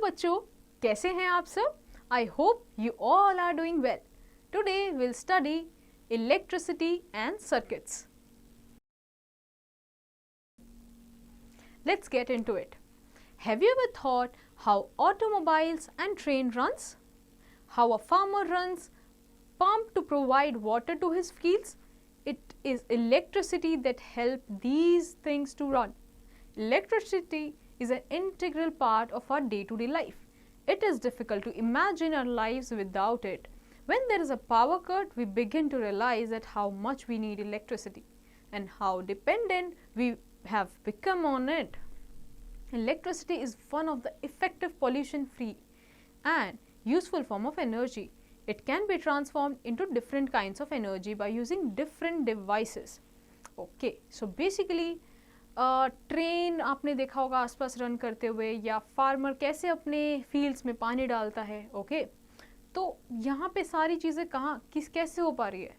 बच्चों, कैसे हैं आप सब? I hope you all are doing well. Today we'll study electricity and circuits. Let's get into it. Have you ever thought how automobiles and train runs? How a farmer runs pump to provide water to his fields? It is electricity that help these things to run. Electricity is an integral part of our day-to-day life. It is difficult to imagine our lives without it. When there is a power cut, we begin to realize that how much we need electricity and how dependent we have become on it. Electricity is one of the effective pollution-free and useful form of energy. It can be transformed into different kinds of energy by using different devices. Okay, so basically train आपने देखा होगा आसपास run करते हुए, या farmer कैसे अपने fields में पानी डालता है. ओके, तो यहाँ पे सारी चीज़ें कहाँ कैसे हो पा रही है?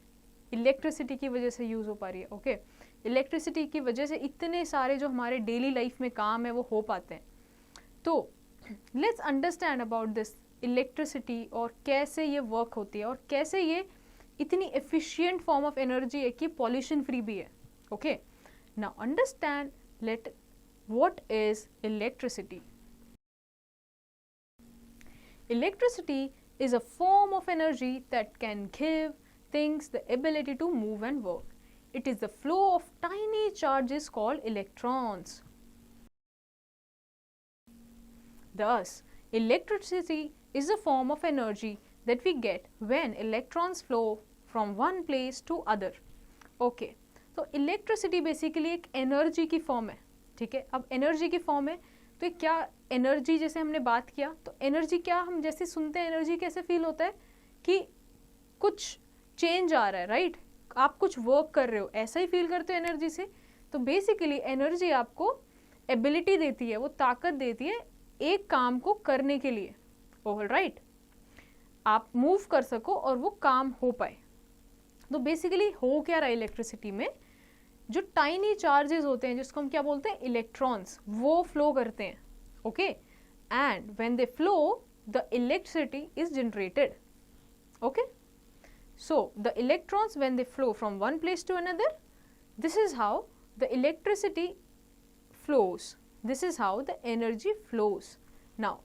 इलेक्ट्रिसिटी की वजह से यूज़ हो पा रही है. ओके, इलेक्ट्रिसिटी की वजह से इतने सारे जो हमारे डेली लाइफ में काम है वो हो पाते हैं. तो let's understand about this electricity और कैसे ये वर्क होती है और कैसे ये इतनी एफिशिएंट फॉर्म ऑफ एनर्जी है कि पॉल्यूशन फ्री भी है. Okay, now understand what is electricity. Electricity is a form of energy that can give things the ability to move and work. It is the flow of tiny charges called electrons. Thus, electricity is a form of energy that we get when electrons flow from one place to other. Okay. तो electricity basically एक energy की form है. ठीक है, अब energy की form है तो क्या एनर्जी, जैसे हमने बात किया, तो एनर्जी क्या, हम जैसे सुनते हैं एनर्जी कैसे फील होता है कि कुछ चेंज आ रहा है, राइट? आप कुछ वर्क कर रहे हो, ऐसा ही फील करते हो एनर्जी से. तो बेसिकली एनर्जी आपको एबिलिटी देती है, वो ताकत देती है एक काम को करने के लिए. ऑलराइट, आप मूव कर सको और वो काम हो पाए. तो बेसिकली हो क्या रहा है इलेक्ट्रिसिटी में, जो टाइनी चार्जेस होते हैं जिसको हम क्या बोलते हैं, इलेक्ट्रॉन्स, वो फ्लो करते हैं. Okay, and when they flow the electricity is generated. Okay, so the electrons when they flow from one place to another, this is how the electricity flows. This is how the energy flows. Now,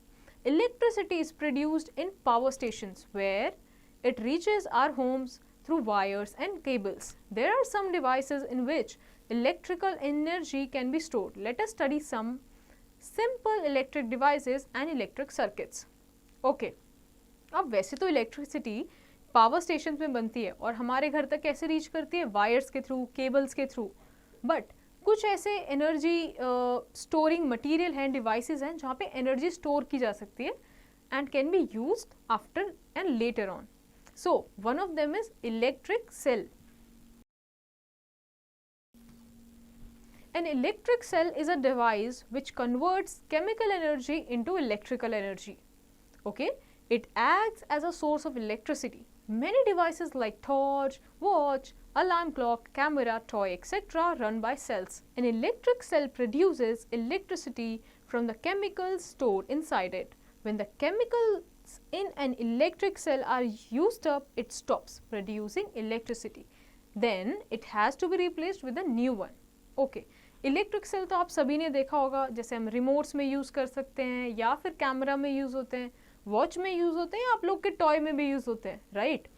electricity is produced in power stations where it reaches our homes through wires and cables. There are some devices in which electrical energy can be stored. Let us study some simple electric devices and electric circuits. Okay, अब वैसे तो electricity power station में बनती है और हमारे घर तक कैसे रीच करती है, वायर्स के थ्रू, केबल्स के थ्रू. बट कुछ ऐसे एनर्जी स्टोरिंग मटेरियल हैं, डिवाइसेस हैं जहाँ पे एनर्जी स्टोर की जा सकती है and can be used after and later on. So, one of them is electric cell. An electric cell is a device which converts chemical energy into electrical energy. Okay, it acts as a source of electricity. Many devices like torch, watch, alarm clock, camera, toy, etc. run by cells. An electric cell produces electricity from the chemicals stored inside it. When the chemicals in an electric cell are used up, it stops producing electricity. Then it has to be replaced with a new one. Okay, electric cell तो आप सभी ने देखा होगा, जैसे हम remotes में use कर सकते हैं या फिर कैमरा में यूज़ होते हैं, वॉच में यूज़ होते हैं, आप लोग के टॉय में भी यूज़ होते हैं, राइट?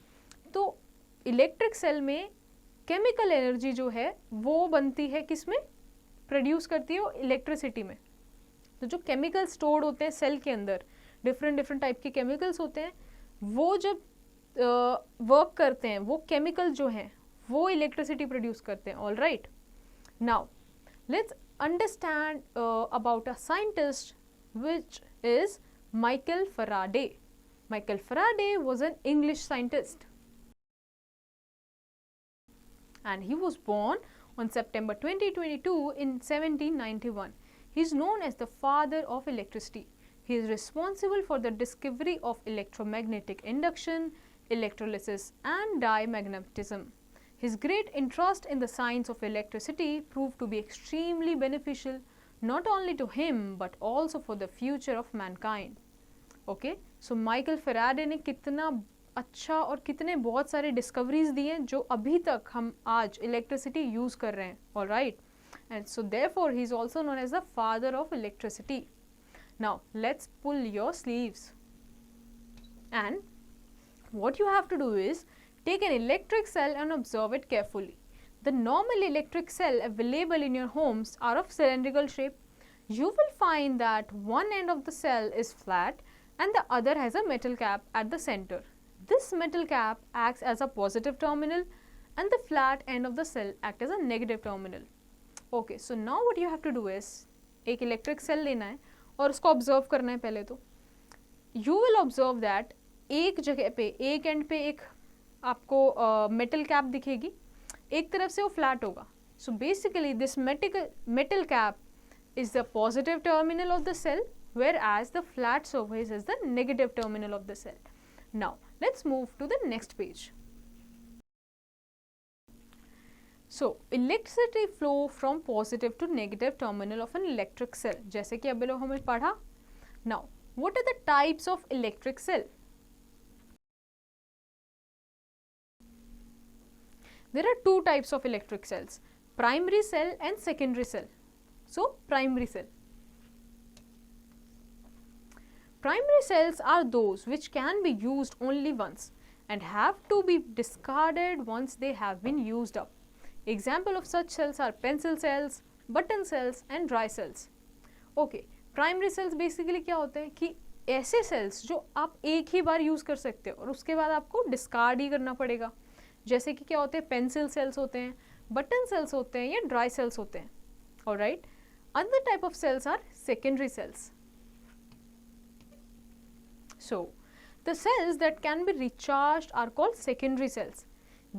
तो इलेक्ट्रिक सेल में केमिकल एनर्जी जो है वो बनती है, किस में प्रोड्यूस करती है, इलेक्ट्रिसिटी में. तो जो केमिकल स्टोर्ड होते हैं सेल के अंदर, डिफरेंट टाइप के केमिकल्स होते हैं, वो जब वर्क करते हैं, वो केमिकल जो हैं वो इलेक्ट्रिसिटी प्रोड्यूस करते हैं. All right, now let's understand about a scientist which is Michael Faraday. Michael Faraday was an English scientist and he was born on September 2022 in 1791. He is known as the father of electricity. He is responsible for the discovery of electromagnetic induction, electrolysis and diamagnetism. His great interest in the science of electricity proved to be extremely beneficial not only to him but also for the future of mankind. Okay, so Michael Faraday ने कितना अच्छा और कितने बहुत सारे discoveries दिए हैं जो अभी तक हम आज इलेक्ट्रिसिटी यूज़ कर रहे हैं. Alright, and so therefore he is also known as the father of electricity. Now let's pull your sleeves, and what you have to do is take an electric cell and observe it carefully. The normal electric cell available in your homes are of cylindrical shape. You will find that one end of the cell is flat and the other has a metal cap at the center. This metal cap acts as a positive terminal and the flat end of the cell acts as a negative terminal. Okay, so now what you have to do is एक electric cell लेना है और उसको observe करना है. पहले तो you will observe that एक जगह पे एक एंड पे एक आपको मेटल कैप दिखेगी, एक तरफ से वो फ्लैट होगा. So basically this metal cap is the positive terminal of the cell, whereas the flat surface is the negative terminal of the cell. Now let's move to the next page. So electricity flow from positive to negative terminal of an electric cell. जैसे कि अभी लोग हमने पढ़ा. Now what are the types of electric cell? There are two types of electric cells, primary cell and secondary cell. So primary cell. Primary cells are those which can be used only once and have to be discarded once they have been used up. Example of such cells are pencil cells, button cells and dry cells. Okay, primary cells basically क्या होते हैं कि ऐसे cells जो आप एक ही बार use कर सकते हो और उसके बाद आपको डिस्कार्ड ही करना पड़ेगा. जैसे कि क्या होते हैं, पेंसिल सेल्स होते हैं, बटन सेल्स होते हैं या ड्राई सेल्स होते हैं. Alright, other type of cells are secondary cells. So the cells that can be recharged are called secondary cells.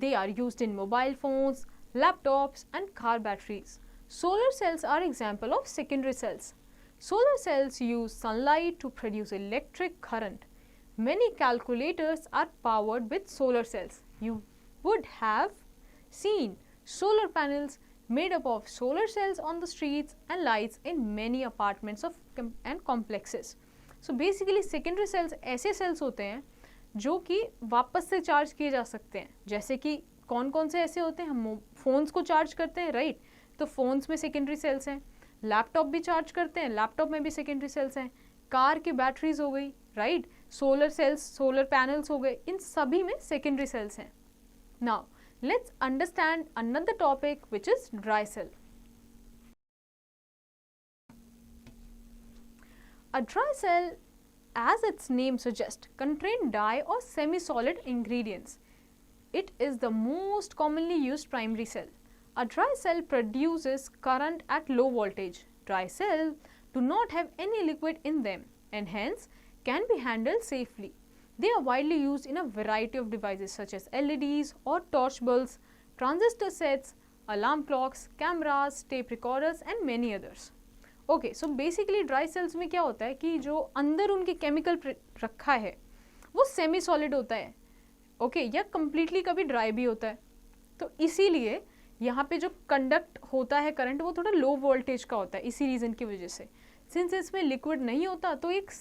They are used in mobile phones, laptops and car batteries. Solar cells are example of secondary cells. Solar cells use sunlight to produce electric current. Many calculators are powered with solar cells. You would have seen solar panels made up of solar cells on the streets and lights in many apartments and complexes. So basically secondary cells ऐसे cells होते हैं जो कि वापस से charge किए जा सकते हैं. जैसे कि कौन कौन से ऐसे होते हैं, हम फ़ोन्स को चार्ज करते हैं, राइट, तो फ़ोन्स में सेकेंडरी सेल्स हैं. लैपटॉप भी चार्ज करते हैं, लैपटॉप में भी सेकेंडरी सेल्स हैं. कार की बैटरीज हो गई, right, solar cells, solar panels हो गए, इन सभी में सेकेंडरी सेल्स हैं. Now let's understand another topic which is dry cell. A dry cell, as its name suggests, contain dry or semi-solid ingredients. It is the most commonly used primary cell. A dry cell produces current at low voltage. Dry cells do not have any liquid in them and hence can be handled safely. They are widely used in a variety of devices such as LEDs or torch bulbs, transistor sets, alarm clocks, cameras, tape recorders and many others. Okay, so basically dry cells में क्या होता है कि जो अंदर उनके chemical रखा है वो सेमी सॉलिड होता है, ओके, या कम्प्लीटली कभी ड्राई भी होता है. तो इसीलिए यहाँ पे जो कंडक्ट होता है करंट वो थोड़ा लो वोल्टेज का होता है. इसी रीज़न की वजह से सिंस इसमें लिक्विड नहीं होता तो एक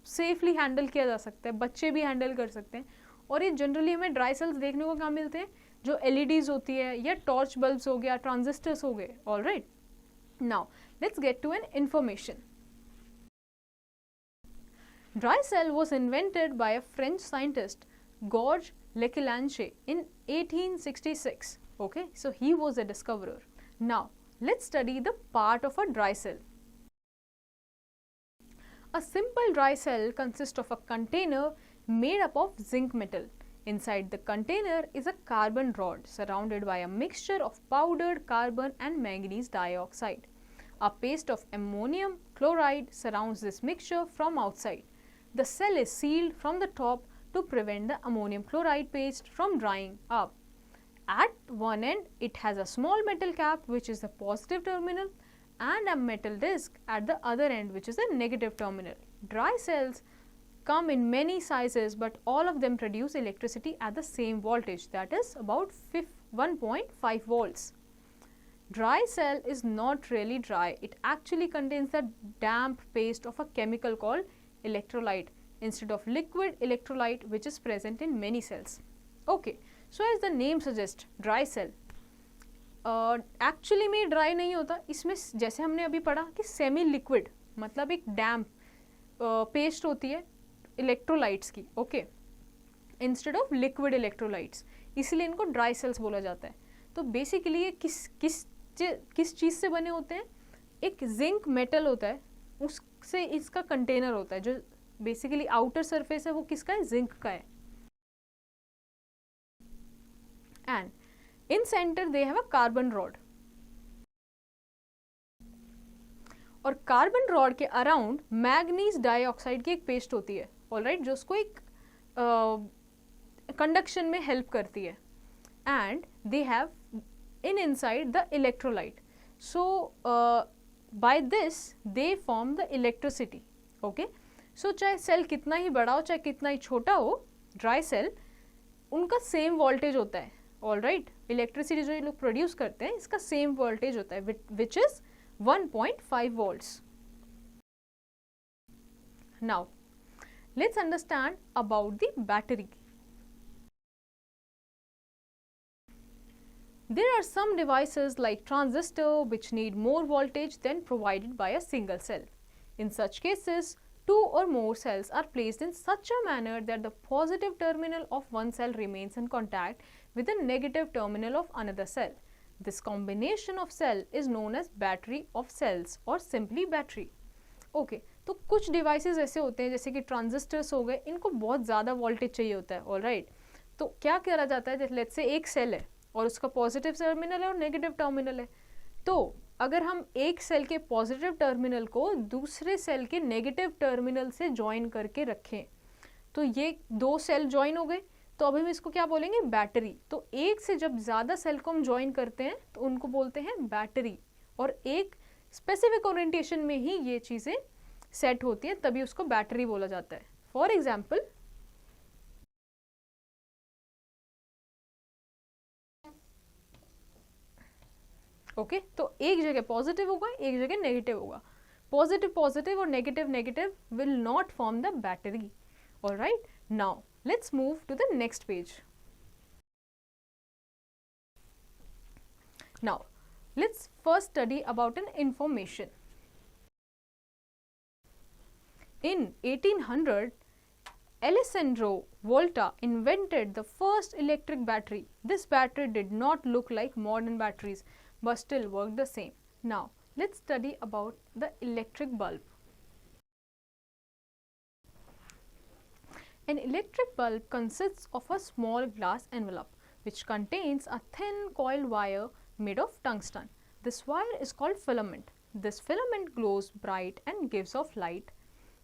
सेफली हैंडल किया जा सकता है, बच्चे भी हैंडल कर सकते हैं. और ये जनरली हमें ड्राई सेल्स देखने को कहाँ मिलते हैं, जो LEDs होती है या टॉर्च बल्ब्स हो गया, ट्रांजिस्टर्स हो गए. Alright, now let's get to an information. Dry cell was invented by a French scientist, Georges Leclanché, in 1866. Okay, so he was a discoverer. Now let's study the part of a dry cell. A simple dry cell consists of a container made up of zinc metal. Inside the container is a carbon rod surrounded by a mixture of powdered carbon and manganese dioxide. A paste of ammonium chloride surrounds this mixture from outside. The cell is sealed from the top to prevent the ammonium chloride paste from drying up. At one end, it has a small metal cap which is the positive terminal and a metal disc at the other end which is the negative terminal. Dry cells come in many sizes but all of them produce electricity at the same voltage, that is about 1.5 volts. Dry cell is not really dry. It actually contains the damp paste of a chemical called electrolyte instead of liquid electrolyte which is present in many cells. Okay, so as the name suggests, dry cell actually में dry नहीं होता, इसमें जैसे हमने अभी पढ़ा कि semi liquid मतलब एक डैम्प पेस्ट होती है इलेक्ट्रोलाइट्स की, okay, instead of liquid electrolytes, इसलिए इनको ड्राई सेल्स बोला जाता है. तो बेसिकली ये किस चीज़ से बने होते हैं, एक जिंक मेटल होता है, उससे इसका कंटेनर होता है, जो बेसिकली आउटर सरफेस है वो किसका है, जिंक का है. And in centre they have a carbon rod, और कार्बन रॉड के अराउंड मैग्नीज डाइऑक्साइड की एक पेस्ट होती है, ऑलराइट, जो उसको एक कंडक्शन में हेल्प करती है. And they have in inside the electrolyte. So by this they form the electricity. Okay, so चाहे सेल कितना ही बड़ा हो चाहे कितना ही छोटा हो, ड्राई सेल उनका सेम वोल्टेज होता है, ऑलराइट. इलेक्ट्रिसिटी जो ये लोग प्रोड्यूस करते हैं इसका सेम वोल्टेज होता है, which is 1.5 volts. Now, let's understand about the battery. There are some devices like transistor which need more voltage than provided by a single cell. In such cases, two or more cells are placed in such a manner that the positive terminal of one cell remains in contact with the negative terminal of another cell. This combination of cell is known as battery of cells or simply battery. Okay, तो कुछ devices ऐसे होते हैं जैसे कि transistors हो गए, इनको बहुत ज़्यादा वोल्टेज चाहिए होता है, ऑलराइट. तो क्या करा जाता है, जैसे लेट्स से एक सेल है और उसका पॉजिटिव टर्मिनल है और नेगेटिव टर्मिनल है, तो अगर हम एक सेल के पॉजिटिव टर्मिनल को दूसरे सेल के नेगेटिव टर्मिनल से ज्वाइन करके रखें, तो ये दो सेल ज्वाइन हो गए, तो अभी हम इसको क्या बोलेंगे, बैटरी. तो एक से जब ज़्यादा सेल को हम ज्वाइन करते हैं तो उनको बोलते हैं बैटरी, और एक स्पेसिफिक ओरिएंटेशन में ही ये चीज़ें सेट होती हैं, तभी उसको बैटरी बोला जाता है. फॉर एग्जाम्पल, ओके, तो एक जगह पॉजिटिव होगा, एक जगह नेगेटिव होगा. पॉजिटिव पॉजिटिव और negative negative will not form the battery. Alright, now let's move to the next page. Now, let's first study about an information. In 1800, Alessandro Volta invented the first electric battery. This battery did not look like modern batteries, but still worked the same. Now, let's study about the electric bulb. An electric bulb consists of a small glass envelope which contains a thin coiled wire made of tungsten. This wire is called filament. This filament glows bright and gives off light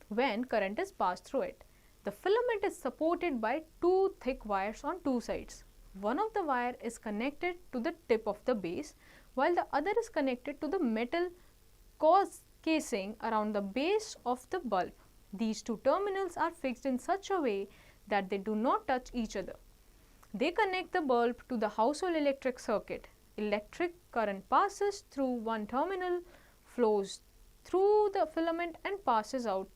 when current is passed through it. The filament is supported by two thick wires on two sides. One of the wire is connected to the tip of the base, while the other is connected to the metal casing around the base of the bulb. These two terminals are fixed in such a way that they do not touch each other. They connect the bulb to the household electric circuit. Electric current passes through one terminal, flows through the filament and passes out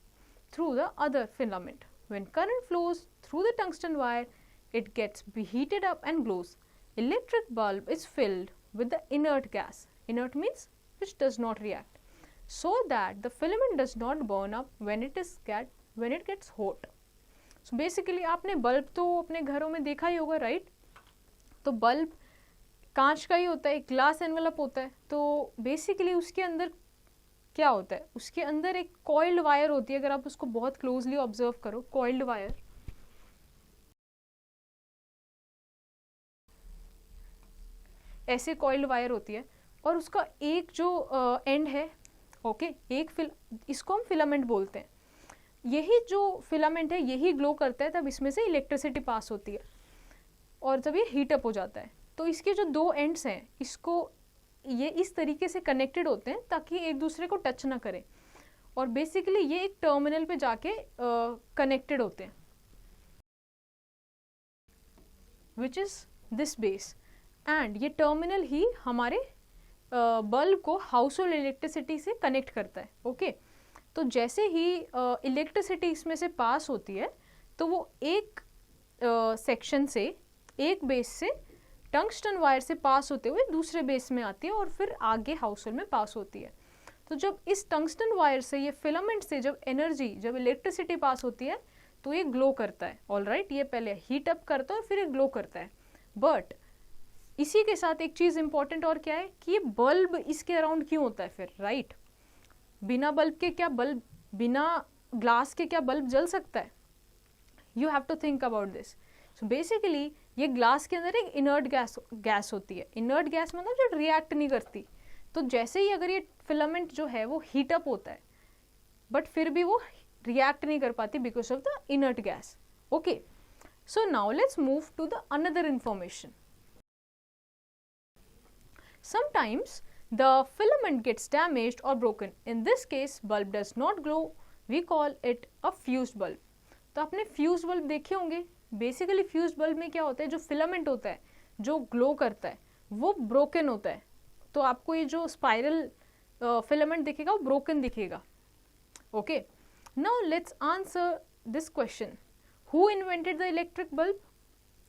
through the other filament. When current flows through the tungsten wire, it gets heated up and glows. Electric bulb is filled with the inert gas. Inert means which does not react, so that the filament does not burn up when it gets hot. So basically आपने bulb तो अपने घरों में देखा ही होगा, right. तो bulb कांच का ही होता है, एक ग्लास एनवेलप होता है. तो बेसिकली उसके अंदर क्या होता है, उसके अंदर एक कॉइल्ड वायर होती है. अगर आप उसको बहुत क्लोजली ऑब्जर्व करो, कॉइल्ड वायर, ऐसे कॉइल्ड वायर होती है, और उसका एक जो एंड है, ओके, इसको हम फिलामेंट बोलते हैं. यही जो फिलामेंट है यही ग्लो करता है, तब इसमें से इलेक्ट्रिसिटी पास होती है और जब ये हीट अप हो जाता है. तो इसके जो दो एंड्स हैं, इसको ये इस तरीके से कनेक्टेड होते हैं ताकि एक दूसरे को टच ना करें, और बेसिकली ये एक टर्मिनल पे जाके कनेक्टेड होते हैं, which is this base. And ये टर्मिनल ही हमारे बल्ब को हाउस होल्ड इलेक्ट्रिसिटी से कनेक्ट करता है. ओके, तो जैसे ही इलेक्ट्रिसिटी इसमें से पास होती है तो वो एक सेक्शन से, एक बेस से टंगस्टन वायर से पास होते हुए दूसरे बेस में आती है और फिर आगे हाउस होल में पास होती है। तो जब इस टंगस्टन वायर से, ये फिलामेंट से जब एनर्जी, जब इलेक्ट्रिसिटी पास होती है तो ये ग्लो करता है। ऑलराइट, ये पहले हीट अप करता है और फिर ये ग्लो करता है। बट इसी के साथ एक चीज़ इंपॉर्टेंट और क्या है कि ये बल्ब इसके अराउंड क्यों होता है फिर, राइट? बिना बल्ब के क्या बल्ब, बिना ग्लास के क्या बल्ब जल सकता है? You have to think about this. So basically ये ग्लास के अंदर एक इनर्ट गैस होती है। इनर्ट गैस मतलब जो रिएक्ट नहीं करती। तो जैसे ही अगर ये फिलामेंट जो है वो हीटअप होता है बट फिर भी वो रिएक्ट नहीं कर पाती because of the inert gas. Okay, so now let's move to the another information. Sometimes the filament gets damaged or broken. In this case, bulb does not glow. We call it a fused bulb. तो आपने fuse bulb देखे होंगे। Basically fuse bulb में क्या होता है, जो filament होता है जो ग्लो करता है वो ब्रोकन होता है। तो आपको ये जो स्पाइरल फिलामेंट दिखेगा वो ब्रोकन दिखेगा। Okay, now let's answer this question, who invented the electric bulb?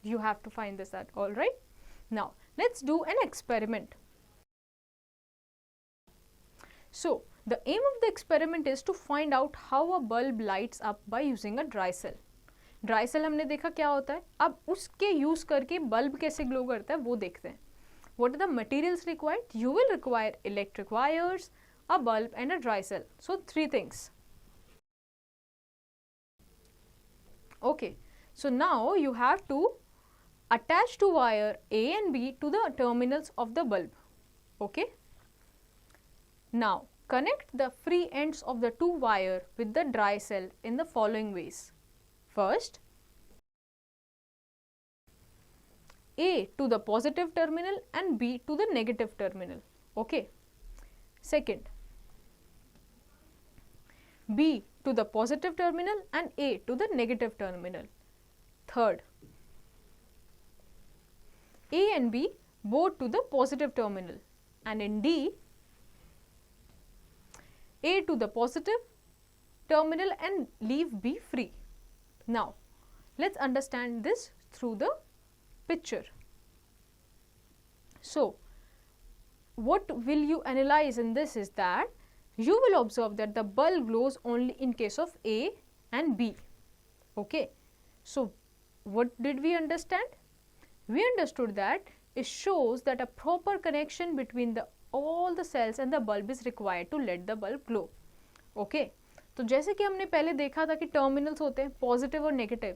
You have to find this out. All right, now let's do an experiment. So the aim of the experiment is to find out how a bulb lights up by using a dry cell. Dry cell हमने देखा क्या होता है, अब उसके use करके bulb कैसे glow करता है वो देखते हैं। What are the materials required? You will require electric wires, a bulb and a dry cell. So 3 things. Okay, so now you have to attach to wire A and B to the terminals of the bulb. Okay. Now connect the free ends of the 2 wire with the dry cell in the following ways. First, A to the positive terminal and B to the negative terminal. Okay. Second, B to the positive terminal and A to the negative terminal. Third, A and B both to the positive terminal, and in D, A to the positive terminal and leave B free. Now let's understand this through the picture. So what will you analyze in this is that you will observe that the bulb glows only in case of A and B. Okay, so what did we understand? We understood that it shows that a proper connection between all the cells and the bulb is required to let the bulb glow. Okay, तो जैसे कि हमने पहले देखा था कि terminals होते हैं पॉजिटिव और नेगेटिव,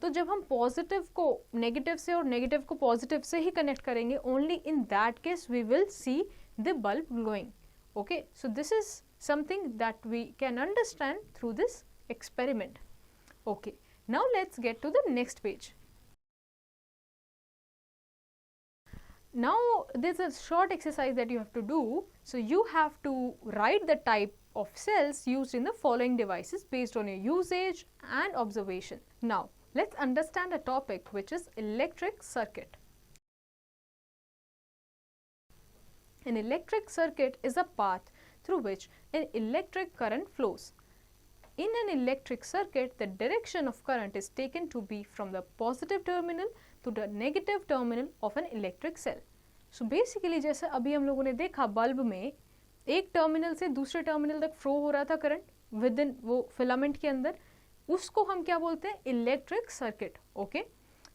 तो जब हम पॉजिटिव को नेगेटिव से और नेगेटिव को पॉजिटिव से ही कनेक्ट करेंगे, only in that case we will see the bulb glowing. Okay, so this is something that we can understand through this experiment. Okay, now let's get to the next page. Now there's a short exercise that you have to do. So you have to write the type of cells used in the following devices based on your usage and observation. Now let's understand a topic which is electric circuit. An electric circuit is a path through which an electric current flows. In an electric circuit, the direction of current is taken to be from the positive terminal to the negative terminal of an electric cell. So basically जैसे अभी हम लोगों ने देखा bulb में एक terminal से दूसरे टर्मिनल तक फ्लो हो रहा था करंट विद इन वो फिलामेंट के अंदर, उसको हम क्या बोलते हैं, इलेक्ट्रिक सर्किट. ओके,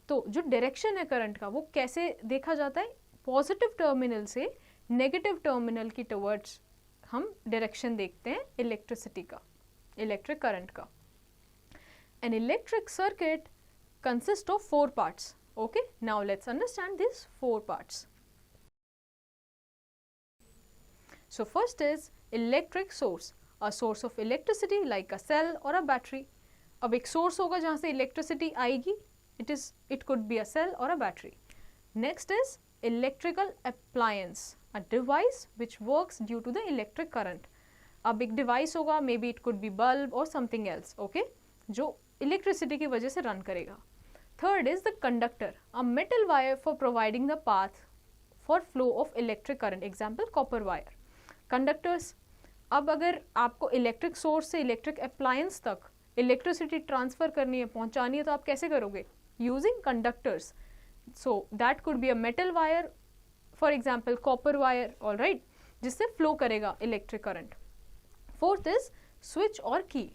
तो जो डायरेक्शन है करंट का वो कैसे देखा जाता है, पॉजिटिव टर्मिनल से नेगेटिव टर्मिनल की टवर्ड्स हम डायरेक्शन देखते हैं इलेक्ट्रिसिटी का, इलेक्ट्रिक करंट का. An electric circuit consist of 4 parts. Okay, now let's understand this 4 parts. So first is electric source, a source of electricity like a cell or a battery. अब एक source होगा जहाँ से electricity आएगी, it could be a cell or a battery. Next is electrical appliance, a device which works due to the electric current. अब एक device होगा, maybe it could be bulb or something else, okay, जो electricity की वजह से run करेगा. Third is the conductor, a metal wire for providing the path for flow of electric current. Example, copper wire. Conductors, अब अगर आपको electric source से electric appliance तक इलेक्ट्रिसिटी ट्रांसफर करनी है, पहुंचानी है, तो आप कैसे करोगे? Using conductors. So that could be a metal wire, for example copper wire, all right, जिससे फ्लो करेगा electric current. Fourth is switch और की.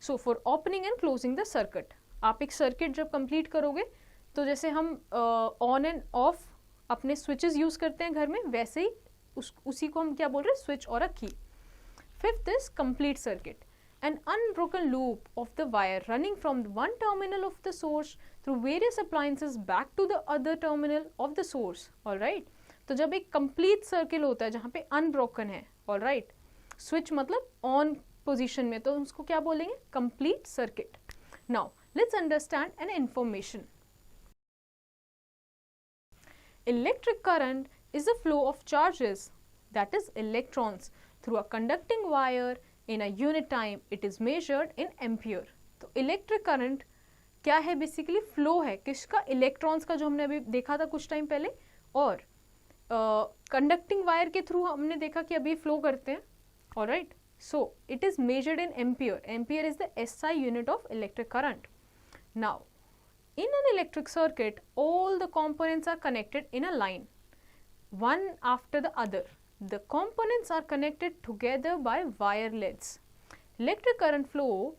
So for opening and closing the circuit, आप एक सर्किट जब कंप्लीट करोगे तो जैसे हम ऑन एंड ऑफ अपने स्विचेस यूज करते हैं घर में, वैसे ही उसी को हम क्या बोल रहे हैं? स्विच और अ की. Fifth is complete circuit, an unbroken loop of the wire running from one terminal of the source through various appliances back to the other terminal of the source. All right, तो जब एक complete circle होता है जहाँ पे unbroken है, all right, switch मतलब on position में, तो उसको क्या बोलेंगे? complete circuit. Now let's understand an information. Electric current is the flow of charges, that is electrons, through a conducting wire in a unit time. It is measured in ampere. तो electric current क्या है? Basically flow है किसका? Electrons का, जो हमने अभी देखा था कुछ टाइम पहले, और कंडक्टिंग वायर के थ्रू हमने देखा कि अभी फ्लो करते हैं. Alright, so it is measured in ampere. Ampere is the SI unit of electric current. Now in an electric circuit, all the components are connected in a line, one after the other. The components are connected together by wire leads. Electric current flow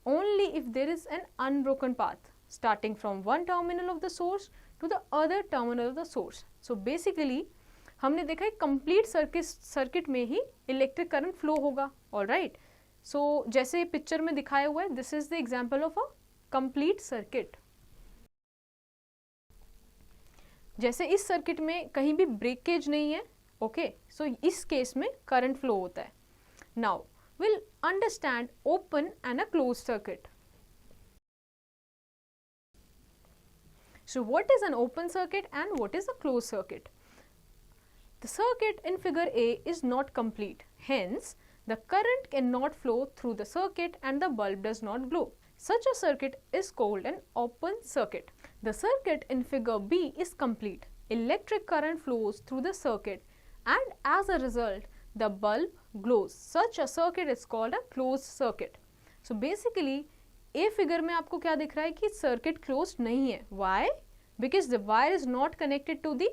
only if there is an unbroken path starting from one terminal of the source to the other terminal of the source. So basically हमने देखा है complete circuit में ही electric current flow होगा. Alright, सो जैसे picture में दिखाया हुआ है, this is the example of a complete circuit. जैसे इस सर्किट में कहीं भी ब्रेकेज नहीं है. ओके, सो इस केस में करंट फ्लो होता है. Now will understand open and a close circuit. So what is an open circuit and what is a close circuit? The circuit in figure A is not complete. Hence, the current cannot flow through the circuit and the bulb does not glow. Such a circuit is called an open circuit. The circuit in figure B is complete. Electric current flows through the circuit and as a result, the bulb glows. Such a circuit is called a closed circuit. So basically, A figure में आपको क्या दिख रहा है कि circuit closed नहीं है. Why? Because the wire is not connected to the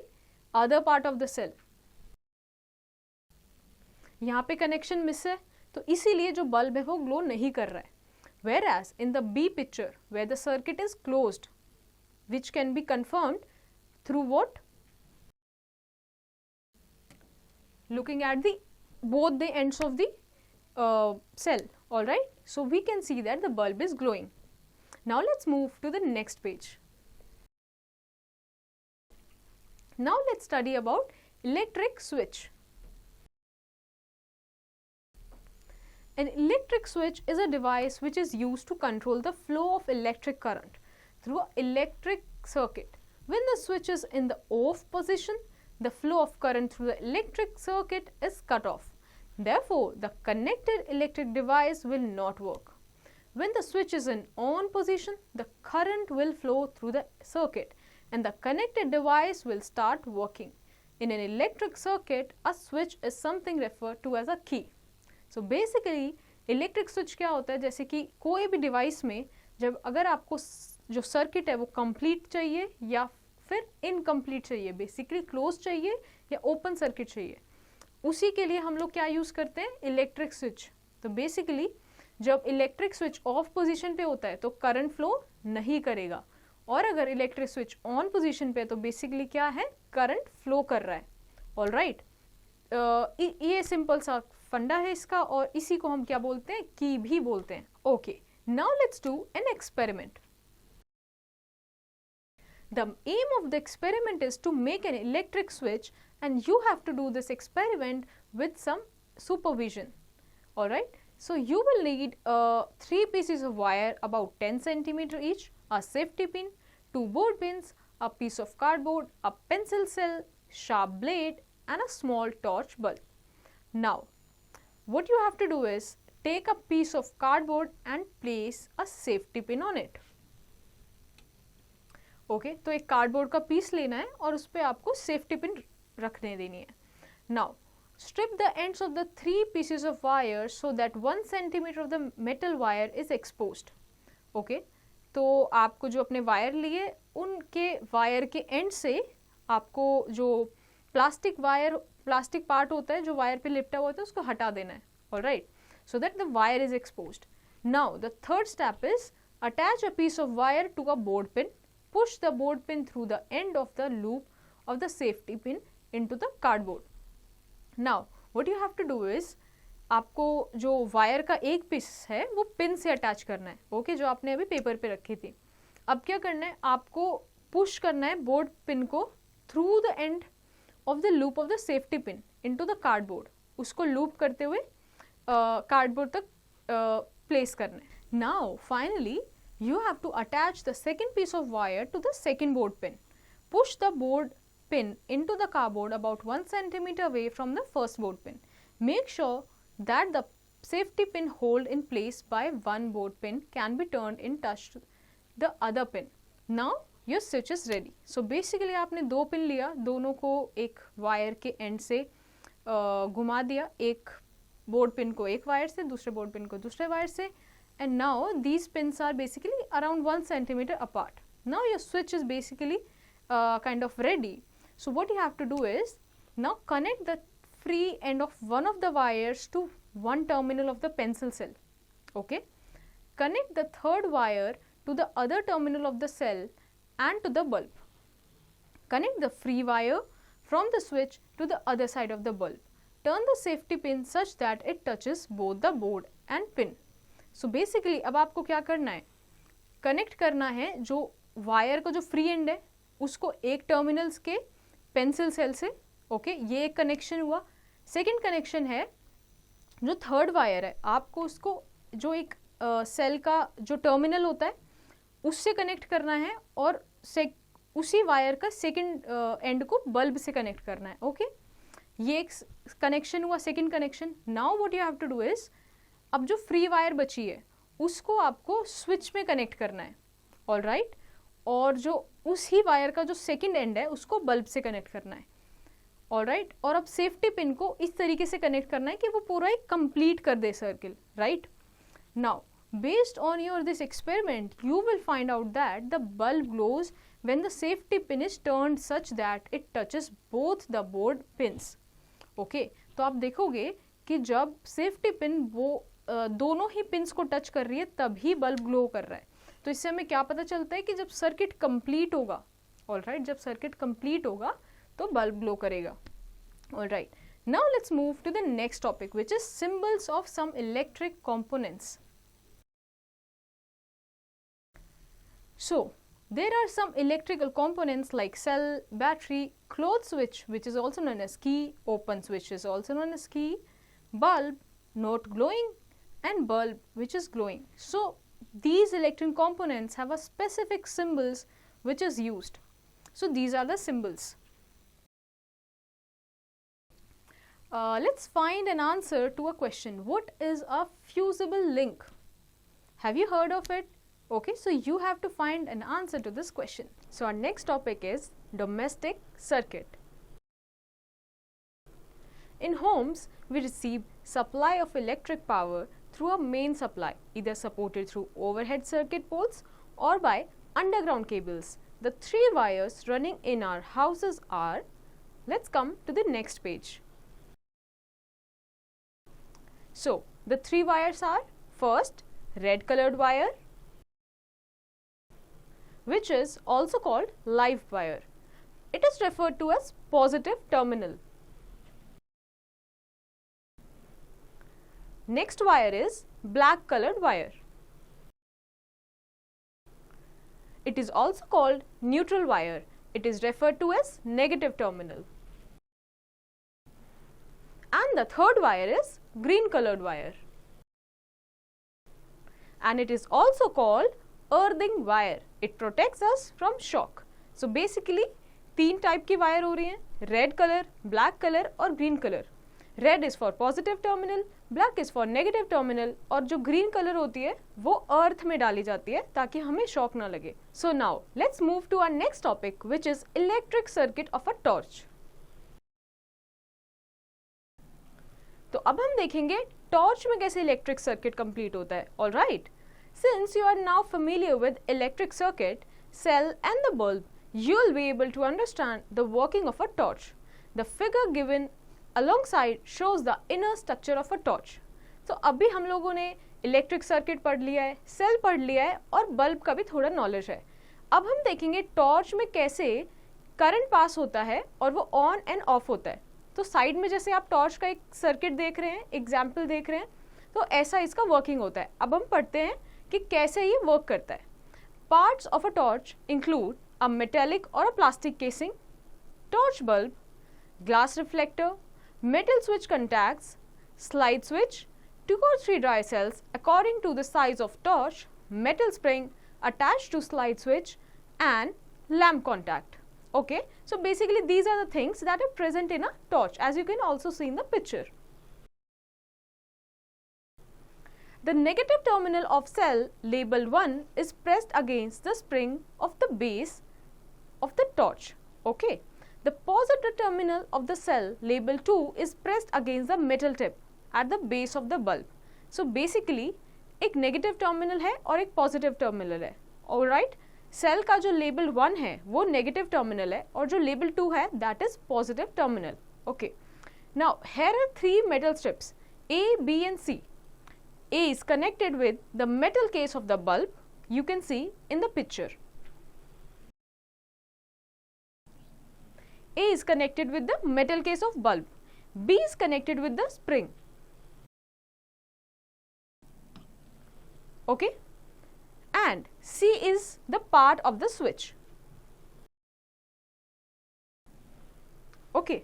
other part of the cell. यहाँ पे कनेक्शन मिस है, तो इसीलिए जो बल्ब है वो ग्लो नहीं कर रहा है. Whereas in the B picture where the circuit is closed, which can be confirmed through what? Looking at the both the ends of the cell. All right, so we can see that the bulb is glowing. Now let's move to the next page. Now let's study about electric switch. An electric switch is a device which is used to control the flow of electric current through an electric circuit. When the switch is in the off position, the flow of current through the electric circuit is cut off. Therefore, the connected electric device will not work. When the switch is in on position, the current will flow through the circuit and the connected device will start working. In an electric circuit, a switch is something referred to as a key. So basically electric switch क्या होता है? जैसे कि कोई भी device में जब अगर आपको जो सर्किट है वो कंप्लीट चाहिए या फिर इनकम्प्लीट चाहिए, बेसिकली क्लोज चाहिए या ओपन सर्किट चाहिए, उसी के लिए हम लोग क्या यूज़ करते हैं? Electric switch. तो बेसिकली जब इलेक्ट्रिक स्विच ऑफ पोजीशन पे होता है तो करंट फ्लो नहीं करेगा, और अगर इलेक्ट्रिक स्विच ऑन पोजीशन पे है तो बेसिकली क्या है? करंट फ्लो कर रहा है. ऑलराइट, ये सिंपल सा फंडा है इसका, और इसी को हम क्या बोलते हैं? की भी बोलते हैं. Okay, now let's do an experiment. The aim of the experiment is to make an electric switch, and you have to do this experiment with some supervision. Alright, so you will need 3 pieces of wire about 10 centimeter each, a safety pin, 2 board pins, a piece of cardboard, a pencil cell, sharp blade and a small torch bulb. Now, what you have to do is take a piece of cardboard and place a safety pin on it. Okay, तो एक cardboard का piece लेना है और उस पर आपको safety pin रखने देनी है. Now Strip the ends of the 3 pieces of wire so that 1 centimeter of the metal wire is exposed. Okay, तो आपको जो अपने वायर लिए उनके वायर के एंड से आपको जो प्लास्टिक पार्ट होता है जो वायर पे लिपटा हुआ होता है उसको हटा देना है. Alright, so that the wire is exposed. Now the third step is attach a piece of wire to a board pin. Push the board pin through the end of the loop of the safety pin into the cardboard. Now what you have to do is आपको जो wire का एक piece है वो pin से attach करना है. Okay, जो आपने अभी पेपर पे रखी थी. अब क्या करना है, आपको पुश करना है बोर्ड पिन को through the end of the loop of the safety pin into the cardboard. उसको लूप करते हुए कार्डबोर्ड तक प्लेस करना है. Now finally you have to attach the second piece of wire to the second board pin. Push the board pin into the cardboard about 1 centimeter away from the first board pin. Make sure that the safety pin hold in place by one board pin can be turned in touch to the other pin. Now your switch is ready. So basically आपने 2 pin लिया, दोनों को एक wire के and से घुमा दिया, एक बोर्ड पिन को एक वायर से, दूसरे बोर्ड पिन को दूसरे वायर से. And now these pins are basically around 1 centimeter apart. Now your switch is basically kind of ready. So what you have to do is now connect the free end of one of the wires to one terminal of the pencil cell. Okay, connect the third wire to the other terminal of the cell and to the bulb. Connect the free wire from the switch to the other side of the bulb. Turn the safety pin such that it touches both the board and pin. So basically अब आपको क्या करना है, connect करना है जो wire का जो फ्री एंड है उसको एक टर्मिनल्स के पेंसिल सेल से. ओके, ये एक कनेक्शन हुआ. सेकंड कनेक्शन है जो थर्ड वायर है, आपको उसको जो एक सेल का जो टर्मिनल होता है उससे कनेक्ट करना है और उसी वायर का सेकंड एंड को बल्ब से कनेक्ट करना है. ओके, ये एक कनेक्शन हुआ, second connection. Now what you have to do is, अब जो फ्री वायर बची है उसको आपको स्विच में कनेक्ट करना है. ऑलराइट, और जो उसी वायर का जो सेकंड एंड है उसको बल्ब से कनेक्ट करना है. ऑलराइट, और अब सेफ्टी पिन को इस तरीके से कनेक्ट करना है कि वो पूरा एक कंप्लीट कर दे circle. Right, now based on your this experiment you will find out that the bulb glows when the safety pin is turned such that it touches both the board pins. Okay, तो आप देखोगे कि जब safety pin वो दोनों ही pins को touch कर रही है तभी बल्ब ग्लो कर रहा है. तो इससे हमें क्या पता चलता है कि जब सर्किट कंप्लीट होगा, ऑलराइट, जब सर्किट कंप्लीट होगा तो बल्ब ग्लो करेगा. Alright, now let's move to the next topic which is symbols of some electric components. So there are some electrical components like cell, battery, closed switch which is also known as key, open switch is also known as key, bulb, not glowing, and bulb which is glowing. So these electric components have a specific symbols which is used. So these are the symbols. Let's find an answer to a question. What is a fusible link? Have you heard of it? Okay, so you have to find an answer to this question. So our next topic is domestic circuit. In homes, we receive supply of electric power through a main supply, either supported through overhead circuit poles or by underground cables. The 3 wires running in our houses are, let's come to the next page. So the 3 wires are, first, red colored wire, which is also called live wire. It is referred to as positive terminal. Next wire is black colored wire. It is also called neutral wire. It is referred to as negative terminal. And the third wire is green colored wire. And it is also called earthing wire. It protects us from shock. So basically 3 type की wire हो रही हैं, red colour, black colour और green colour. Red is for positive terminal, black is for negative terminal, और जो green colour होती है वो अर्थ में डाली जाती है ताकि हमें शॉक ना लगे. So now let's move to our next topic which is electric circuit of a torch. अब हम देखेंगे टॉर्च में कैसे इलेक्ट्रिक सर्किट कंप्लीट होता है. Alright, since you are now familiar with electric circuit, cell and the bulb, you will be able to understand the working of a torch. The figure given alongside shows the inner structure of a torch. तो अभी हम लोगों ने electric circuit पढ़ लिया है, cell पढ़ लिया है और बल्ब का भी थोड़ा नॉलेज है. अब हम देखेंगे टॉर्च में कैसे करंट पास होता है और वो ऑन एंड ऑफ होता है. तो साइड में जैसे आप टॉर्च का एक सर्किट देख रहे हैं, एग्जाम्पल देख रहे हैं, तो ऐसा इसका वर्किंग होता है. अब हम पढ़ते हैं कि कैसे ये वर्क करता है. Parts of a torch include a metallic or a plastic casing, torch bulb, glass reflector, metal switch contacts, slide switch, 2 or 3 dry cells according to the size of torch, metal spring attached to slide switch and lamp contact. Okay, so basically these are the things that are present in a torch, as you can also see in the picture. The negative terminal of cell labeled 1 is pressed against the spring of the base of the torch. Okay. The positive terminal of the cell labeled 2 is pressed against the metal tip at the base of the bulb. So basically एक negative terminal है और एक positive terminal है. Alright, cell का जो label 1 है वो negative terminal है और जो label 2 है that is positive terminal. Okay. Now here are 3 metal strips A, B and C. A is connected with the metal case of the bulb. You can see in the picture. A is connected with the metal case of bulb. B is connected with the spring. Okay, and C is the part of the switch. Okay,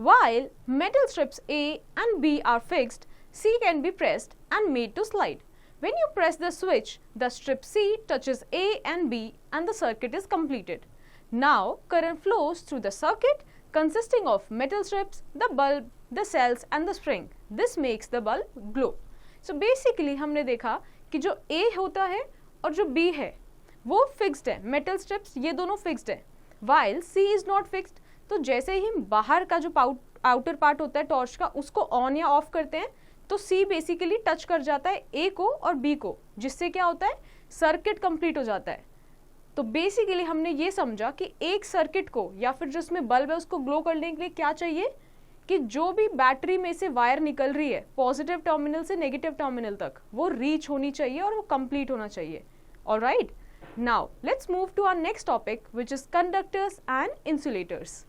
while metal strips A and B are fixed, C can be pressed and made to slide. When you press the switch, the strip C touches A and B and the circuit is completed. Now current flows through the circuit consisting of metal strips, the bulb, the cells and the spring. This makes the bulb glow. So basically हमने देखा कि जो A होता है और जो B है वो फिक्स्ड है, मेटल स्ट्रिप्स ये दोनों फिक्स्ड है, while C is not fixed. तो जैसे ही हम बाहर का जो आउटर पार्ट होता है टॉर्च का उसको ऑन या ऑफ करते हैं तो C बेसिकली टच कर जाता है A को और B को, जिससे क्या होता है सर्किट कंप्लीट हो जाता है. तो बेसिकली हमने ये समझा कि एक सर्किट को या फिर जिसमें बल्ब है उसको ग्लो करने के लिए क्या चाहिए कि जो भी बैटरी में से वायर निकल रही है पॉजिटिव टर्मिनल से नेगेटिव टर्मिनल तक वो रीच होनी चाहिए और वो कंप्लीट होना चाहिए. Alright, now let's move to our next topic which is conductors and insulators.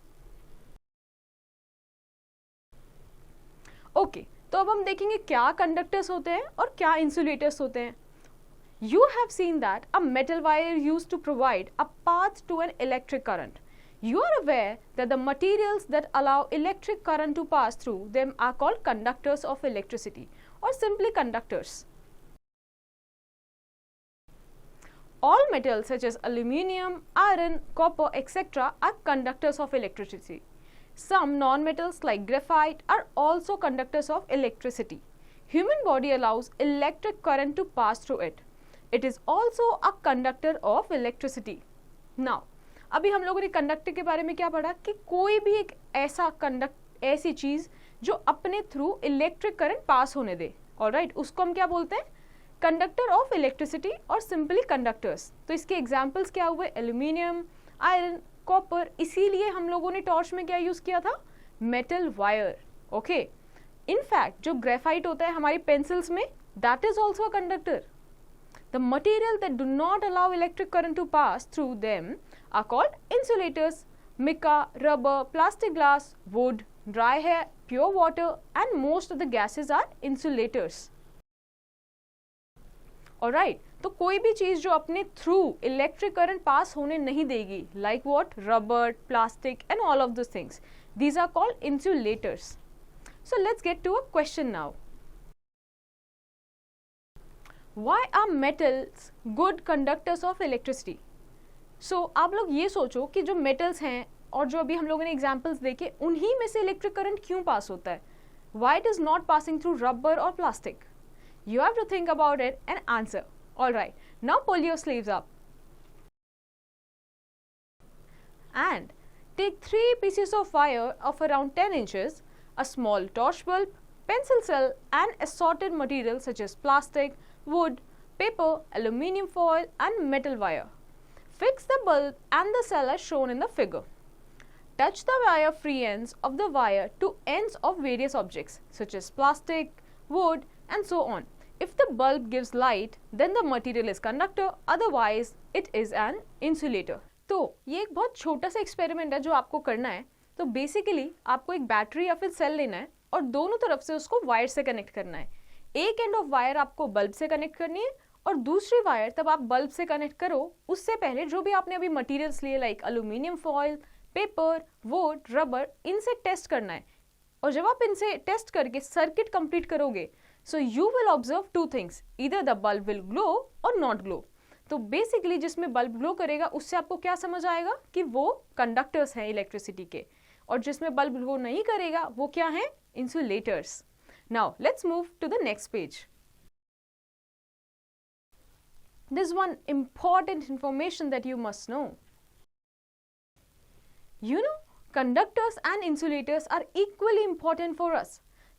Okay, तो अब हम देखेंगे क्या कंडक्टर्स होते हैं और क्या इंसुलेटर्स होते हैं. You have seen that a metal wire used to provide a path to an electric current. You are aware that the materials that allow electric current to pass through them are called conductors of electricity or simply conductors. All metals such as aluminium, iron, copper, etc. are conductors of electricity. Some non-metals like graphite are also conductors of electricity. Human body allows electric current to pass through it. It is also a conductor of electricity. Now, अभी हम लोगों ने conductor के बारे में क्या पढ़ा कि कोई भी एक ऐसी चीज़ जो अपने थ्रू इलेक्ट्रिक करंट पास होने दे. ऑलराइट, उसको हम क्या बोलते हैं कंडक्टर ऑफ इलेक्ट्रिसिटी और सिंपली कंडक्टर्स. तो इसके एग्जाम्पल्स क्या हुए एल्यूमिनियम, आयरन, कॉपर. इसीलिए हम लोगों ने टॉर्च में क्या यूज़ किया था मेटल वायर. ओके, इनफैक्ट जो ग्रेफाइट होता है हमारी पेंसिल्स में that is also a conductor. The material that do not allow electric current to pass through them are called insulators. Mica, rubber, plastic glass, wood, dry hair, pure water and most of the gases are insulators. Alright, तो कोई भी चीज़ जो अपने through electric current pass होने नहीं देगी like what? Rubber, plastic and all of those things. These are called insulators. So let's get to a question now. Why are metals good conductors of electricity? So आप लोग ये सोचो कि जो metals हैं और जो अभी हम लोगों ने examples देखे उन्हीं में से electric current क्यों पास होता है? Why it is not passing through rubber or plastic? You have to think about it and answer. Alright, now pull your sleeves up. And take 3 pieces of wire of around 10 inches, a small torch bulb, pencil cell and assorted materials such as plastic, wood, paper, aluminium foil and metal wire. Fix the bulb and the cell as shown in the figure. Touch the wire free ends of the wire to ends of various objects such as plastic, wood and so on. If the bulb gives light, then the material is conductor, otherwise it is an insulator. तो ये एक बहुत छोटा सा experiment है जो आपको करना है. तो बेसिकली आपको एक बैटरी या फिर सेल लेना है और दोनों तरफ से उसको वायर से कनेक्ट करना है. एक एंड ऑफ वायर आपको बल्ब से कनेक्ट करनी है और दूसरी वायर तब आप बल्ब से कनेक्ट करो उससे पहले जो भी आपने अभी मटेरियल्स लिए like aluminium foil, paper, would, rubber, इनसे टेस्ट करना है. और जब आप इनसे टेस्ट करके सर्किट कंप्लीट करोगे so you will observe two things, either the bulb will glow और नॉट ग्लो. तो बेसिकली जिसमें बल्ब ग्लो करेगा उससे आपको क्या समझ आएगा कि वो कंडक्टर्स हैं इलेक्ट्रिसिटी के, और जिसमें बल्ब ग्लो नहीं करेगा वो क्या है, insulators. Now let's move to the next page. There's one important information that you must know. You know, conductors and insulators are equally important for us.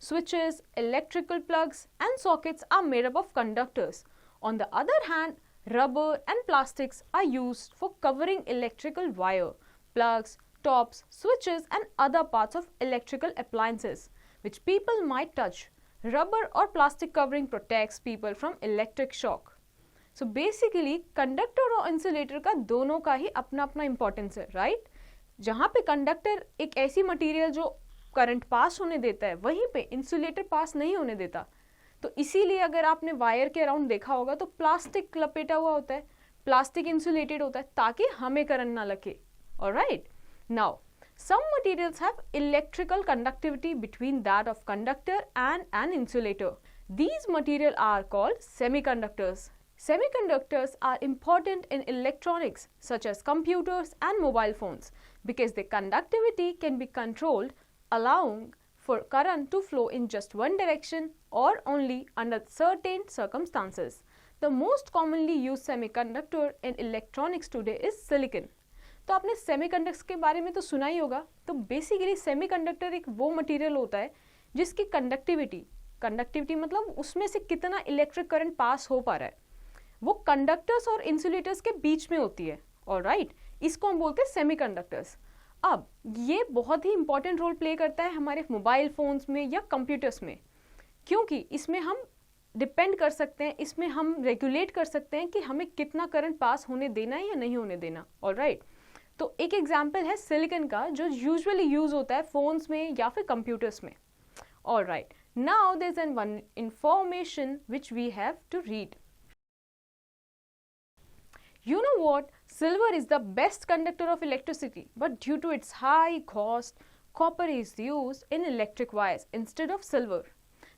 Switches, electrical plugs and sockets are made up of conductors. On the other hand, rubber and plastics are used for covering electrical wire, plugs, tops, switches and other parts of electrical appliances which people might touch. Rubber or plastic covering protects people from electric shock. So basically conductor और insulator का दोनों का ही अपना अपना importance है, right? जहाँ पे conductor एक ऐसी मटेरियल जो करंट पास होने देता है, वहीं पे इंसुलेटर पास नहीं होने देता. तो इसीलिए अगर आपने वायर के अराउंड देखा होगा तो प्लास्टिक लपेटा हुआ होता है, प्लास्टिक इंसुलेटेड होता है ताकि हमें करंट ना लगे. Alright, now some materials have electrical conductivity between that of conductor and an insulator. These materials are called semiconductors. Semiconductors are important in electronics such as computers and mobile phones because their conductivity can be controlled, allowing for current to flow in just one direction or only under certain circumstances. The most commonly used semiconductor in electronics today is silicon. तो आपने semiconductors के बारे में तो सुना ही होगा. तो basically semiconductor एक वो मटेरियल होता है जिसकी कंडक्टिविटी मतलब उसमें से कितना इलेक्ट्रिक करंट पास हो पा रहा है, वो कंडक्टर्स और इंसुलेटर्स के बीच में होती है. ऑलराइट, इसको हम बोलते हैं सेमीकंडक्टर्स. अब ये बहुत ही इंपॉर्टेंट रोल प्ले करता है हमारे मोबाइल फोन्स में या कंप्यूटर्स में, क्योंकि इसमें हम डिपेंड कर सकते हैं, इसमें हम रेगुलेट कर सकते हैं कि हमें कितना करंट पास होने देना है या नहीं होने देना. ऑलराइट, तो एक एग्जाम्पल है सिलिकॉन का जो यूजुअली यूज होता है फोन्स में या फिर कंप्यूटर्स में. Alright, now there is one information which we have to read. You know what? Silver is the best conductor of electricity, but due to its high cost, copper is used in electric wires instead of silver.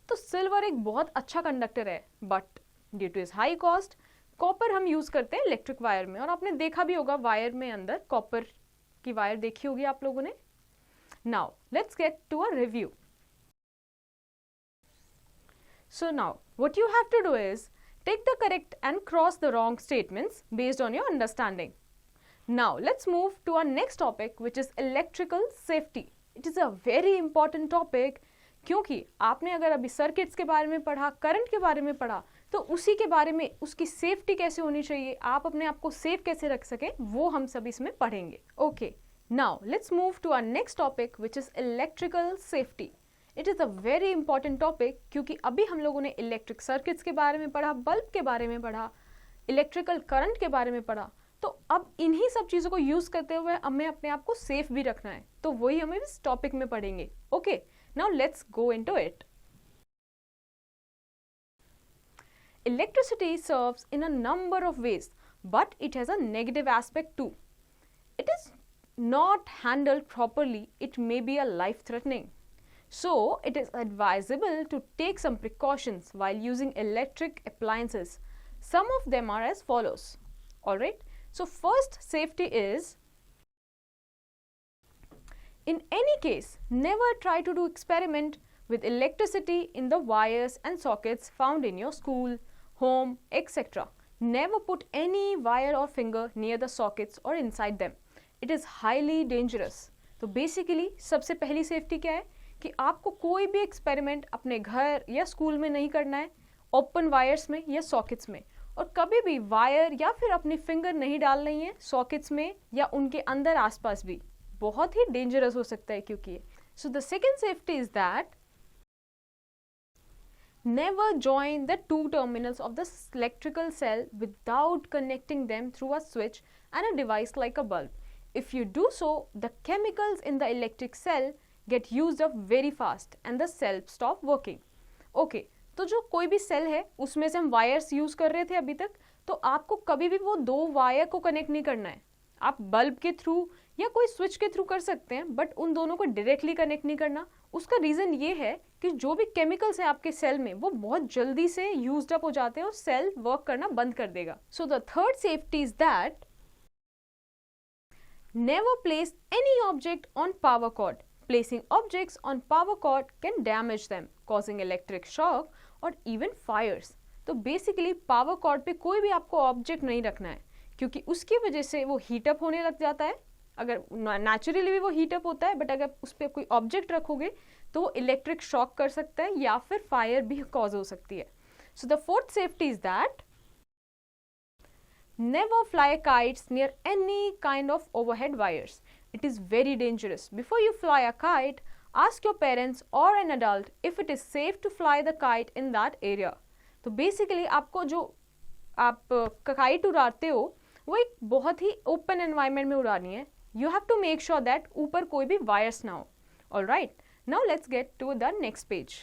तो silver एक बहुत अच्छा conductor है, but due two is high cost copper हम use करते हैं electric wire में. और आपने देखा भी होगा वायर में अंदर कॉपर की वायर देखी होगी आप लोगों ने. Now let's get to a review. So now what you have to do is take the correct and cross the wrong statements based on your understanding. Now let's move to our next topic which is electrical safety. It is a very important topic क्योंकि आपने अगर अभी circuits के बारे में पढ़ा, current के बारे में पढ़ा, तो उसी के बारे में उसकी सेफ्टी कैसे होनी चाहिए, आप अपने आप को सेफ कैसे रख सकें, वो हम सब इसमें पढ़ेंगे. Okay, now let's move to our next topic which is electrical safety. It is a very important topic क्योंकि अभी हम लोगों ने इलेक्ट्रिक सर्किट्स के बारे में पढ़ा, बल्ब के बारे में पढ़ा, इलेक्ट्रिकल करंट के बारे में पढ़ा. तो अब इन्हीं सब चीज़ों को यूज़ करते हुए हमें अपने आप को सेफ भी रखना है, तो वही हमें इस टॉपिक में पढ़ेंगे. Okay, now let's go into it. Electricity serves in a number of ways, but it has a negative aspect too. It is not handled properly, it may be a life-threatening. So, it is advisable to take some precautions while using electric appliances. Some of them are as follows. Alright, so first safety is, in any case, never try to do experiment with electricity in the wires and sockets found in your school, home, etc. Never put any wire or finger near the sockets or inside them. It is highly dangerous. तो basically सबसे पहली safety क्या है कि आपको कोई भी experiment अपने घर या स्कूल में नहीं करना है ओपन वायर्स में या सॉकेट्स में, और कभी भी वायर या फिर अपनी फिंगर नहीं डालनी है सॉकेट्स में या उनके अंदर आसपास भी, बहुत ही डेंजरस हो सकता है क्योंकि। So the second safety is that never join the two terminals of the electrical cell without connecting them through a switch and a device like a bulb. If you do so, the chemicals in the electric cell get used up very fast and the cell stop working. Okay, तो जो कोई भी cell है उसमें से हम wires use कर रहे थे अभी तक, तो आपको कभी भी वो दो वायर को कनेक्ट नहीं करना है। आप बल्ब के थ्रू या कोई स्विच के थ्रू कर सकते हैं, बट उन दोनों को डायरेक्टली कनेक्ट नहीं करना। उसका रीजन ये है कि जो भी केमिकल्स हैं आपके सेल में वो बहुत जल्दी से यूज्ड अप हो जाते हैं और सेल वर्क करना बंद कर देगा। So the third safety is that never place any object on power cord. Placing objects on power cord can damage them, causing electric shock or even fires. तो basically power cord पे कोई भी आपको object नहीं रखना है, क्योंकि उसकी वजह से वो हीटअप होने लग जाता है। अगर नेचुरली भी वो हीटअप होता है, बट अगर उस पर कोई ऑब्जेक्ट रखोगे तो वो इलेक्ट्रिक शॉक कर सकता है या फिर फायर भी कॉज हो सकती है। So the fourth safety is that never fly kites near any kind of overhead wires. It is very dangerous. Before you fly a kite, ask your parents or an adult if it is safe to fly the kite in that area. तो basically आपको जो आप kite उड़ाते हो वो एक बहुत ही open environment में उड़ानी है। You have to make sure that ऊपर कोई भी वायर्स ना हो। Alright, now let's get to the next page.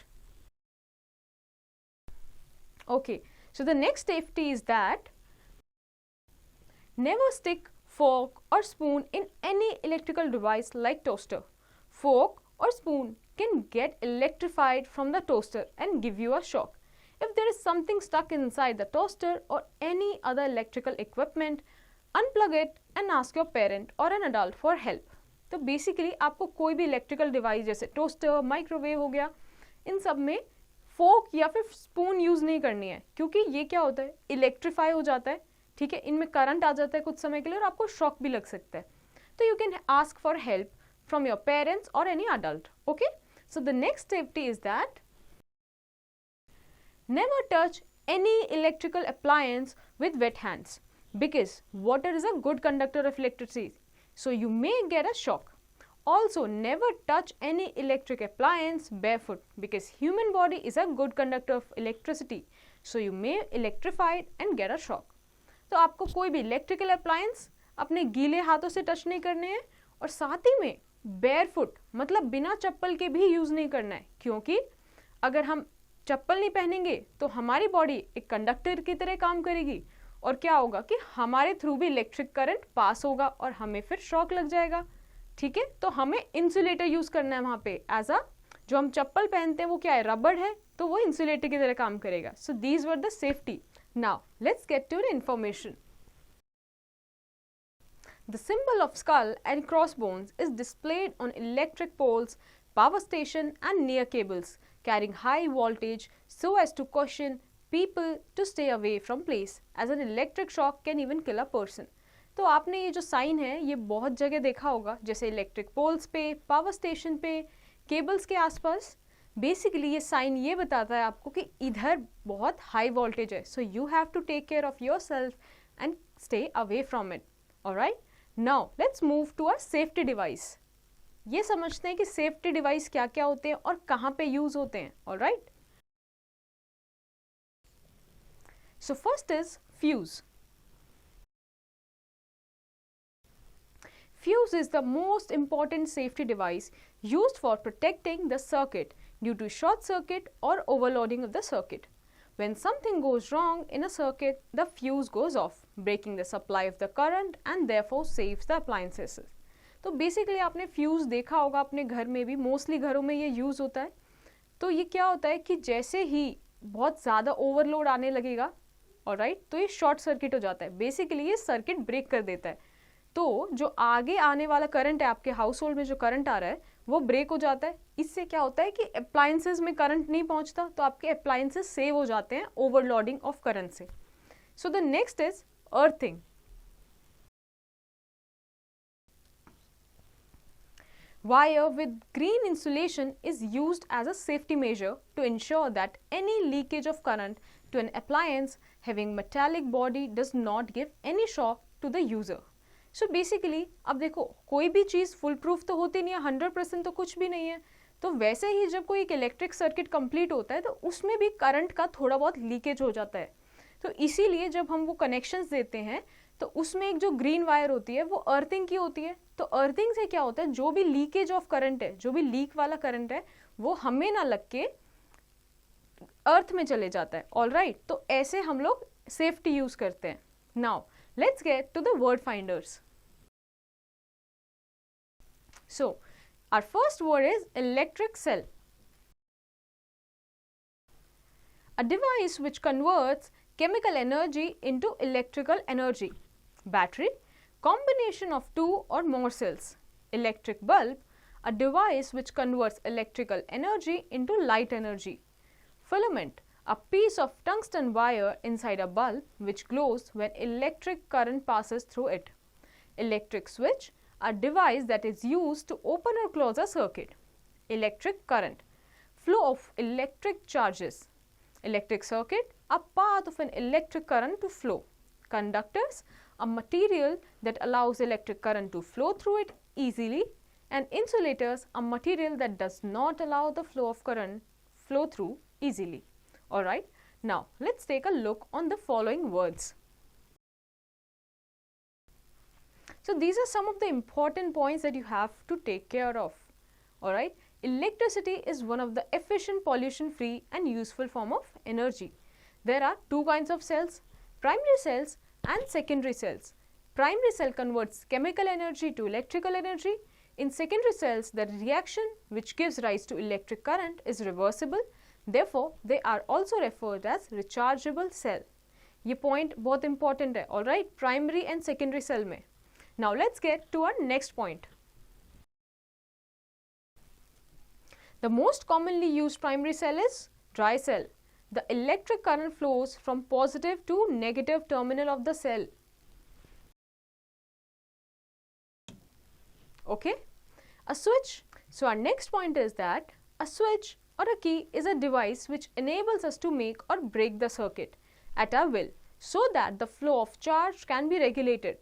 Okay, so the next safety is that never stick fork or spoon in any electrical device like toaster. Fork or spoon can get electrified from the toaster and give you a shock. If there is something stuck inside the toaster or any other electrical equipment, unplug it and ask your parent or an adult for help. तो basically आपको कोई भी electrical device जैसे toaster, microwave हो गया, इन सब में फोक या फिर स्पून यूज नहीं करनी है, क्योंकि ये क्या होता है, इलेक्ट्रीफाई हो जाता है। ठीक है, इनमें करंट आ जाता है कुछ समय के लिए और आपको शॉक भी लग सकता है। तो you can ask for help from your parents or any adult. Okay, so the next safety is that never touch any electrical appliance with wet hands, because water is a good conductor of electricity, so you may get a shock. Also, never touch any electric appliance barefoot, because human body is a good conductor of electricity, so you may electrify and get a shock. तो आपको कोई भी electrical appliance अपने गीले हाथों से touch नहीं करने हैं, और साथ ही में बेयरफुट मतलब बिना चप्पल के भी यूज नहीं करना है, क्योंकि अगर हम चप्पल नहीं पहनेंगे तो हमारी बॉडी एक कंडक्टर की तरह काम करेगी, और क्या होगा कि हमारे थ्रू भी इलेक्ट्रिक करंट पास होगा और हमें फिर शॉक लग जाएगा। ठीक है, तो हमें इंसुलेटर यूज करना है वहां पे एज अ, जो हम चप्पल पहनते हैं वो क्या है, रबड़ है, तो वो इंसुलेटर की तरह काम करेगा। So these were the safety. Now, let's get to the information. The symbol of skull and crossbones is displayed on electric poles, power station and near cables carrying high voltage so as to caution people to stay away from place, as an electric shock can even kill a person. तो आपने ये जो sign है ये बहुत जगह देखा होगा, जैसे इलेक्ट्रिक पोल्स पे, पावर स्टेशन पे, केबल्स के आसपास। बेसिकली ये साइन ये बताता है आपको कि इधर बहुत हाई वोल्टेज है, so you have to take care of yourself and stay away from it. Alright, now let's move to our safety device. ये समझते हैं कि सेफ्टी डिवाइस क्या क्या होते हैं और कहाँ पे यूज होते हैं। Alright, so first is fuse. Fuse is the most important safety device used for protecting the circuit due to short circuit or overloading of the circuit. When something goes wrong in a circuit, the fuse goes off, breaking the supply of the current and therefore saves the appliances. तो basically आपने fuse देखा होगा अपने घर में भी, mostly घरों में ये यूज होता है। तो ये क्या होता है कि जैसे ही बहुत ज़्यादा ओवरलोड आने लगेगा, ऑलराइट, तो ये शॉर्ट सर्किट हो जाता है। बेसिकली ये सर्किट ब्रेक कर देता है, तो जो आगे आने वाला करंट है, आपके हाउस होल्ड में जो करंट आ रहा है वो ब्रेक हो जाता है। इससे क्या होता है कि अप्लायंसेस में करंट नहीं पहुंचता, तो आपके अप्लायंसेस सेव हो जाते हैं ओवरलोडिंग ऑफ करंट से। सो the next is earthing. Wire with green insulation is used as a safety measure to ensure that any leakage of current to an appliance having metallic body does not give any shock to the user. So basically अब देखो कोई भी चीज़ full proof तो होती नहीं है, 100% तो कुछ भी नहीं है. तो वैसे ही जब कोई एक इलेक्ट्रिक सर्किट कंप्लीट होता है तो उसमें भी करंट का थोड़ा बहुत लीकेज हो जाता है. तो इसीलिए जब हम वो कनेक्शंस देते हैं तो उसमें एक जो ग्रीन वायर होती है वो अर्थिंग की होती है. तो अर्थिंग से क्या होता है, जो भी लीकेज ऑफ करंट है, जो भी लीक वाला करंट है, वो हमें ना लग के अर्थ में चले जाता है. ऑल राइट, तो ऐसे हम लोग सेफ्टी यूज करते हैं. Now let's get to the word finders. So our first word is electric cell. A device which converts chemical energy into electrical energy. Battery, combination of two or more cells. Electric bulb, a device which converts electrical energy into light energy. Filament, a piece of tungsten wire inside a bulb which glows when electric current passes through it. Electric switch, a device that is used to open or close a circuit. Electric current, flow of electric charges. Electric circuit, a path of an electric current to flow. Conductors, a material that allows electric current to flow through it easily. And insulators, a material that does not allow the flow of current flow through easily. Alright, now let's take a look on the following words. So these are some of the important points that you have to take care of. Alright, electricity is one of the efficient, pollution free and useful form of energy. There are two kinds of cells, primary cells and secondary cells. Primary cell converts chemical energy to electrical energy. In secondary cells, the reaction which gives rise to electric current is reversible. Therefore, they are also referred as rechargeable cell. ये point बहुत important है, alright, primary and secondary cell में. Now let's get to our next point. The most commonly used primary cell is dry cell. The electric current flows from positive to negative terminal of the cell. Okay, a switch. So our next point is that a switch or a key is a device which enables us to make or break the circuit at our will so that the flow of charge can be regulated.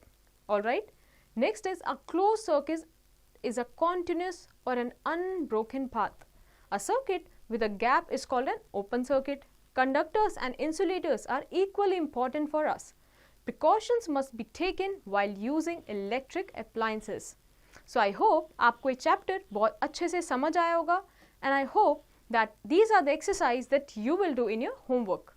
Alright. Next is a closed circuit is a continuous or an unbroken path. A circuit with a gap is called an open circuit. Conductors and insulators are equally important for us. Precautions must be taken while using electric appliances. So I hope आपको ये chapter बहुत अच्छे से समझ आया होगा and I hope that these are the exercise that you will do in your homework.